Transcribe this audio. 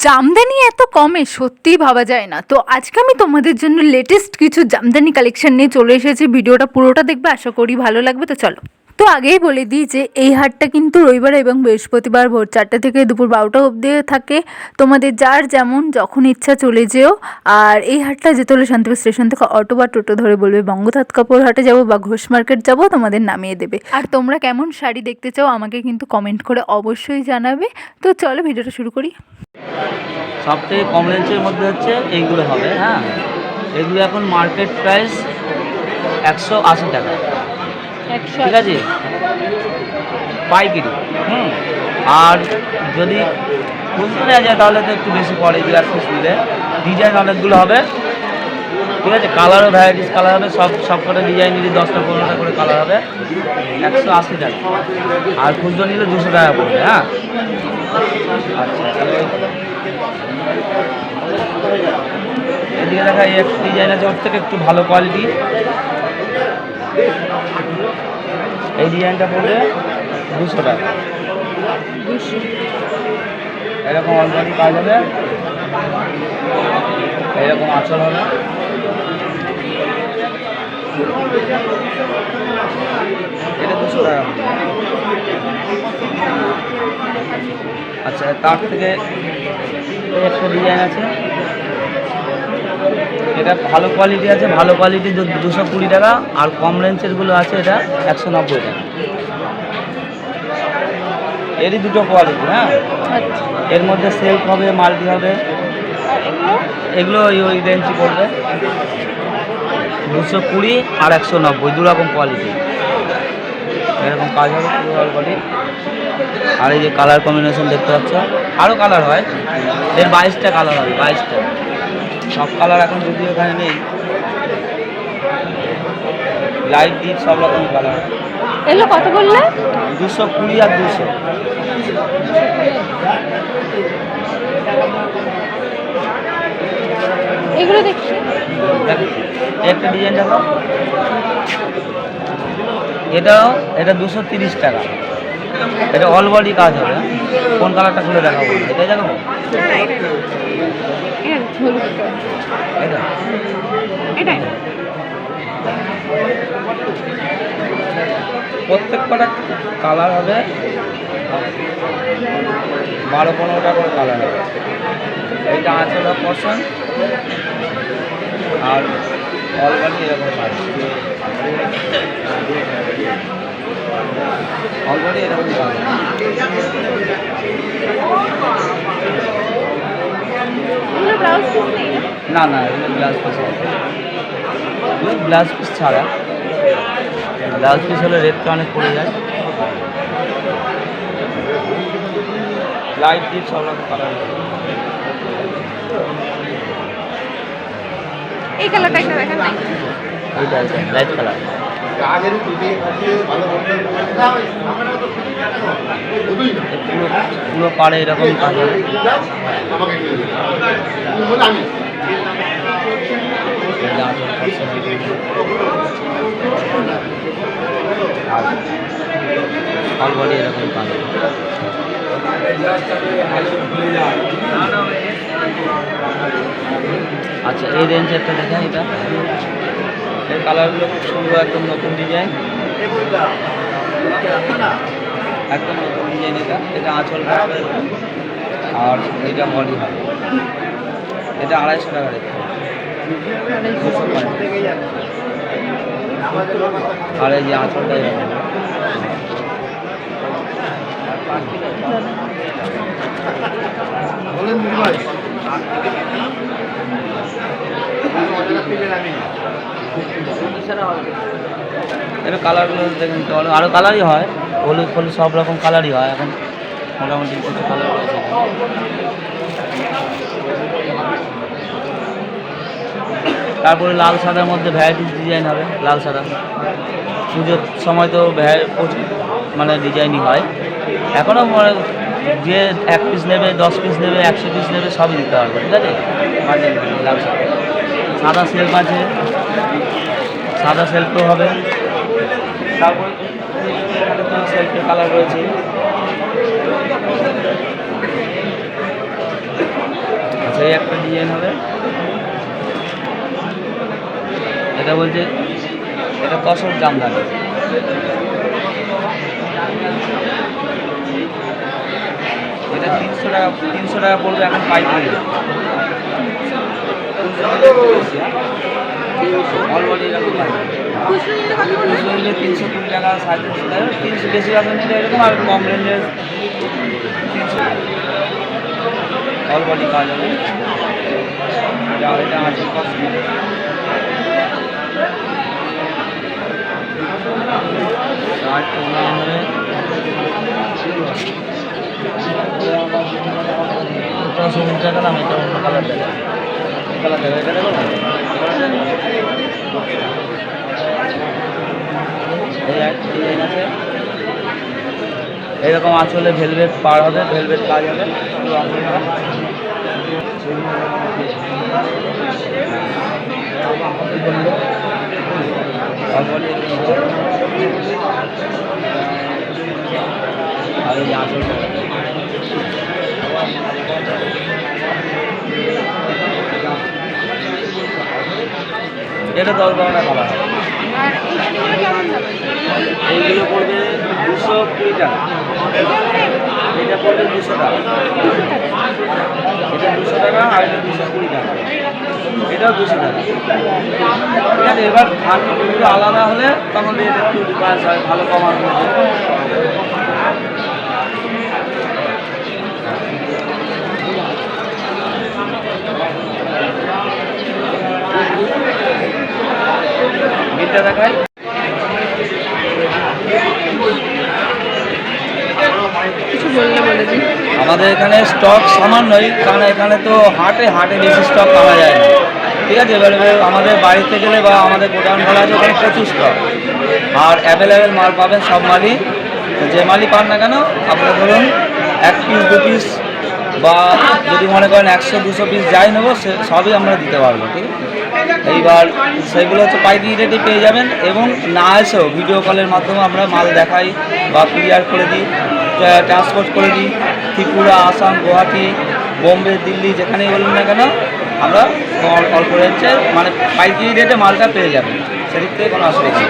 জামদানি এত কমে সত্যিই ভাবা যায় না। তো আজকে আমি তোমাদের জন্য লেটেস্ট কিছু জামদানি কালেকশন নিয়ে চলে এসেছি। ভিডিওটা পুরোটা দেখবে, আশা করি ভালো লাগবে। তো চলো। তো আগেই বলে দিই যে এই হাটটা কিন্তু রবিবার এবং বৃহস্পতিবার ভোর 4টা থেকে দুপুর 12টা অবধি থাকে। তোমাদের যার যেমন যখন ইচ্ছা চলে যেও। আর এই হাটটা যেতে হলে শান্তিপুর স্টেশন থেকে অটো বা টোটো ধরে বলবে বঙ্গতাত কাপড় হাটে যাবো বা ঘোষ মার্কেট যাবো, তোমাদের নামিয়ে দেবে। আর তোমরা কেমন শাড়ি দেখতে চাও আমাকে কিন্তু কমেন্ট করে অবশ্যই জানাবে। তো চলো ভিডিওটা শুরু করি। সব থেকে কম রেঞ্জের মধ্যে হচ্ছে এইগুলো হবে। হ্যাঁ, এগুলো এখন মার্কেট প্রাইস 180 টাকা, ঠিক আছে, পাইকারি। আর যদি খুচরো নেওয়া যায় তাহলে তো একটু বেশি পড়ে, 2 নিলে। ডিজাইন অনেকগুলো হবে, ঠিক আছে, কালারও ভ্যারাইটিস কালার হবে। সব কটা ডিজাইন নিলে 10টা 15টা করে কালার হবে, 180 টাকা। আর খুচরো নিলে 200 টাকা পড়বে। হ্যাঁ, আচ্ছা, এদিকে দেখা এই একটা ডিজাইন আছে, ওর থেকে একটু ভালো কোয়ালিটি। এই ডিজাইনটা পড়বে 200 টাকা। এরকম অলরেডি কাজ হবে, এরকম আঁচল হবে। এটা 200 টাকা। আচ্ছা, তার থেকে একটা ডিজাইন আছে, এটা ভালো কোয়ালিটি আছে। ভালো কোয়ালিটি 220 টাকা। আর কম রেঞ্জেরগুলো আছে, এটা 190 টাকা। এরই দুটো কোয়ালিটি। হ্যাঁ, এর মধ্যে সেলফ হবে, মাল্টি হবে। এগুলো ওই রেঞ্জই পড়বে 220 আর 190, দুরকম কোয়ালিটি। এরকম কাজ হবে পুরো অলরেডি। আর এই যে কালার কম্বিনেশন দেখতে পাচ্ছ, আরও কালার হয়। এর 22টা কালার হবে, 22টা। সব কালার এখন যদিও এখানে নেই, লাইট ডিপ সব রকম কালার। এগুলো কত বললে? 220 আর 200। এগুলো দেখছি, একটা ডিজাইন দেখো, এটা 230 টাকা। এটা অল বডি কাজ হবে। কোন কালারটা খুলে দেখাবো? এটাই দেখাবো। প্রত্যেক কটা কালার হবে 12-15টা করে কালার হবে। এইটা আঁচল পশন আর অল বডি এরকম কাজ, অল বডি এরকম কাজ। না না, এগুলো ব্লাউজ পিস হবে। ব্লাউজ পিস ছাড়া, ব্লাউজ পিস হলে রেটটা অনেক পড়ে যায়। লাইট ডিপ সব রকম কালার। এই কালারটা একটা দেখেন না, এইটা আছে লাইট কালার। পুরো পাড়ে এরকম কাজ হবে। অল বডি এরকম কাজ হবে। আচ্ছা, এই রেঞ্জেরটা দেখেন। এটা এই কালারগুলো খুব সুন্দর, একদম নতুন ডিজাইন, একদম নতুন ডিজাইন। এটা আঁচল হবে আর এটা বডি হবে। এটা 250 টাকা রেট। আর এই যে আঁচলটা এরকম। এটা কালারগুলো দেখুন তো, আরও কালারই হয়, হলুদ ফলুদ সব রকম কালারই হয়। এখন মোটামুটি কিছু কালার রয়েছে। তারপরে লাল সাদার মধ্যে ভ্যারাইটিস ডিজাইন হবে। লাল সাদা পুজোর সময় তো প্রচুর মানে ডিজাইনই হয়। এখনও যে 1 পিস নেবে, 10 পিস নেবে, 100 পিস নেবে, সবই দিতে পারবে, ঠিক আছে। লাল সাদা, সাদা সেলফ আছে, সাদা সেলফও হবে। তারপরে সেলফের কালার রয়েছে। সেই একটা ডিজাইন হবে। এটা বলছে এটা তসর জামদানি, এটা 300 টাকা পড়বে এখন পাইকারি। অলরেডি এরকম খুচরো নিলে 320 টাকা, 350 টাকা, 300 বেশি আছে নিলে এরকম, আর কম রেঞ্জের 300 অলরেডি পাওয়া যাবে। এটা আছে সবুজ টাকা দাম, এটা অন্য কালার দেবে, কালার দেবে, এটা দেখো ডিজাইন আছে এরকম আঁচলে ভেলভেট পার হবে, ভেলভেট কাজ হবে। আর এই আঁচলটা এটা 10-12টা কালার হবে। এইগুলো পড়বে 220 টাকা, এটা পড়বে 200 টাকা, এটা 200 টাকা, আর এটা 220 টাকা, এটাও 200 টাকা। ঠিক আছে, এবার ধানগুলো আলাদা হলে তখন রেট একটু ডিফারেন্স হয়, ভালো কমার মধ্যে। বিলটা দেখায়, আমাদের এখানে স্টক সামান্যই, কারণ এখানে তো হাটে বেশি স্টক পাওয়া যায় না। ঠিক আছে, এবার আমাদের বাড়িতে গেলে বা আমাদের গোডাউন ভালো আছে, ওখানে প্রচুর স্টক, আর অ্যাভেলেবেল মাল পাবেন, সব মালই। যে মালই পান না কেন, আপনারা ধরুন 1 পিস 2 পিস বা যদি মনে করেন 100-200 পিস যাই নেবো, সবই আমরা দিতে পারবো। ঠিক আছে, এইবার সেগুলো হচ্ছে পাইকারি রেটে পেয়ে যাবেন, এবং না এসেও ভিডিও কলের মাধ্যমে আমরা মাল দেখাই বা কুরিয়ার করে দিই, ট্রান্সপোর্ট করে দিই। ত্রিপুরা, আসাম, গুয়াহাটি, বোম্বে, দিল্লি, যেখানেই বলুন না কেন, আমরা অল্প রেঞ্জে মানে পাইকারি রেটে মালটা পেয়ে যাবেন, সেদিক থেকে কোনো অসুবিধা নেই।